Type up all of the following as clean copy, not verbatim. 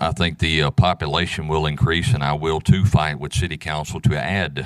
I think the population will increase, and I will too fight with City Council to add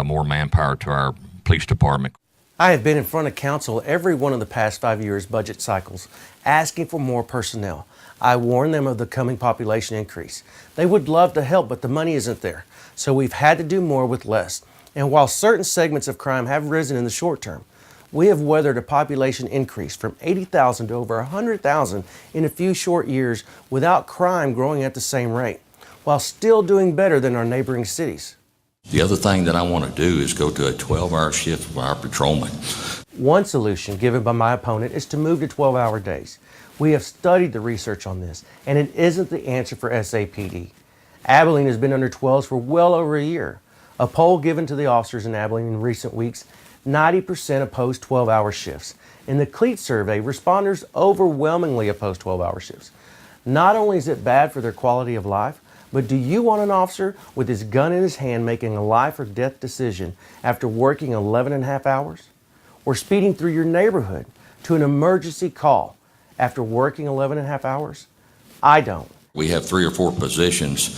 more manpower to our police department. I have been in front of council every one of the past 5 years' budget cycles, asking for more personnel. I warned them of the coming population increase. They would love to help, but the money isn't there. So we've had to do more with less. And while certain segments of crime have risen in the short term, we have weathered a population increase from 80,000 to over 100,000 in a few short years without crime growing at the same rate, while still doing better than our neighboring cities. The other thing that I want to do is go to a 12-hour shift for our patrolmen. One solution given by my opponent is to move to 12-hour days. We have studied the research on this, and it isn't the answer for SAPD. Abilene has been under 12s for well over a year. A poll given to the officers in Abilene in recent weeks, 90% oppose 12-hour shifts. In the CLEAT survey, responders overwhelmingly oppose 12-hour shifts. Not only is it bad for their quality of life, but do you want an officer with his gun in his hand making a life or death decision after working 11 and a half hours? Or speeding through your neighborhood to an emergency call after working 11 and a half hours? I don't. We have 3 or 4 positions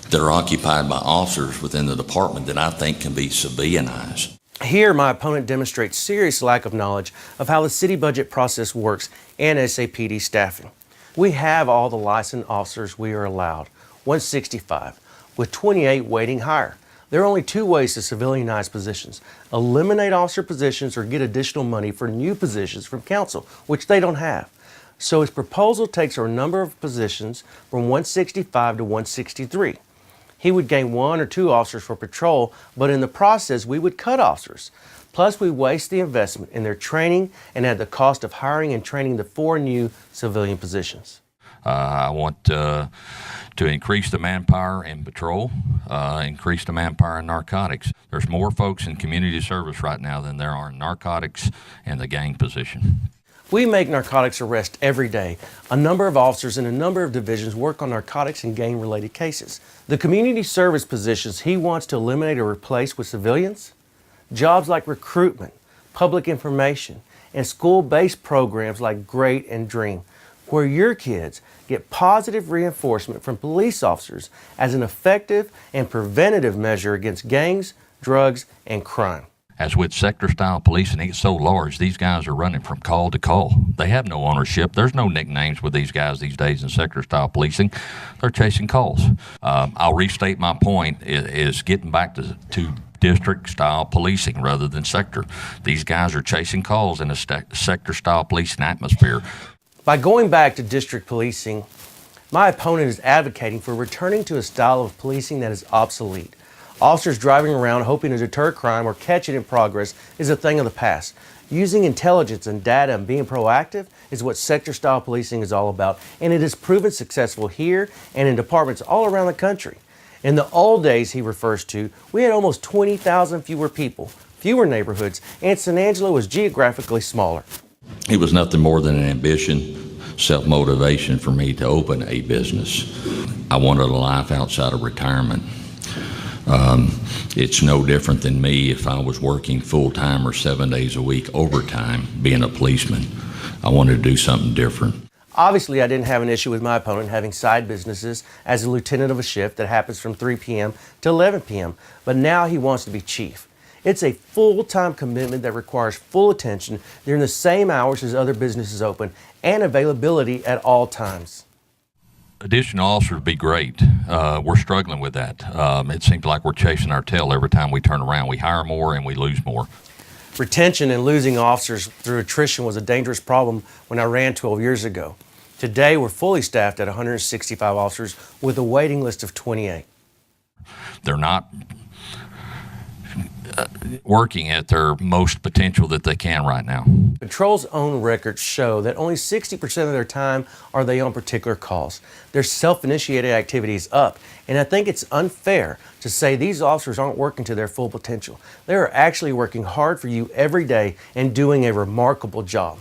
that are occupied by officers within the department that I think can be civilianized. Here, my opponent demonstrates serious lack of knowledge of how the city budget process works and SAPD staffing. We have all the licensed officers we are allowed, 165, with 28 waiting higher. There are only 2 ways to civilianize positions: eliminate officer positions or get additional money for new positions from council, which they don't have. So his proposal takes our number of positions from 165 to 163. He would gain 1 or 2 officers for patrol, but in the process, we would cut officers. Plus, we waste the investment in their training and add the cost of hiring and training the 4 new civilian positions. I want to increase the manpower in patrol, increase the manpower in narcotics. There's more folks in community service right now than there are in narcotics and the gang position. We make narcotics arrests every day. A number of officers in a number of divisions work on narcotics and gang-related cases. The community service positions he wants to eliminate or replace with civilians, jobs like recruitment, public information, and school-based programs like GREAT and DREAM, where your kids get positive reinforcement from police officers as an effective and preventative measure against gangs, drugs, and crime. As with sector-style policing, it's so large, these guys are running from call to call. They have no ownership. There's no nicknames with these guys these days in sector-style policing. They're chasing calls. I'll restate my point, is getting back to district-style policing rather than sector. These guys are chasing calls in a sector-style policing atmosphere. By going back to district policing, my opponent is advocating for returning to a style of policing that is obsolete. Officers driving around hoping to deter crime or catch it in progress is a thing of the past. Using intelligence and data and being proactive is what sector-style policing is all about, and it has proven successful here and in departments all around the country. In the old days he refers to, we had almost 20,000 fewer people, fewer neighborhoods, and San Angelo was geographically smaller. It was nothing more than an ambition, self-motivation for me to open a business. I wanted a life outside of retirement. It's no different than me if I was working full-time or 7 days a week overtime being a policeman. I wanted to do something different. Obviously, I didn't have an issue with my opponent having side businesses as a lieutenant of a shift that happens from 3 p.m. to 11 p.m., but now he wants to be chief. It's a full-time commitment that requires full attention during the same hours as other businesses open and availability at all times. Additional officers would be great. We're struggling with that. It seems like we're chasing our tail every time we turn around. We hire more and we lose more. Retention and losing officers through attrition was a dangerous problem when I ran 12 years ago. Today, we're fully staffed at 165 officers with a waiting list of 28. They're not working at their most potential that they can right now. Patrol's own records show that only 60% of their time are they on particular calls. Their self-initiated activity is up, and I think it's unfair to say these officers aren't working to their full potential. They are actually working hard for you every day and doing a remarkable job.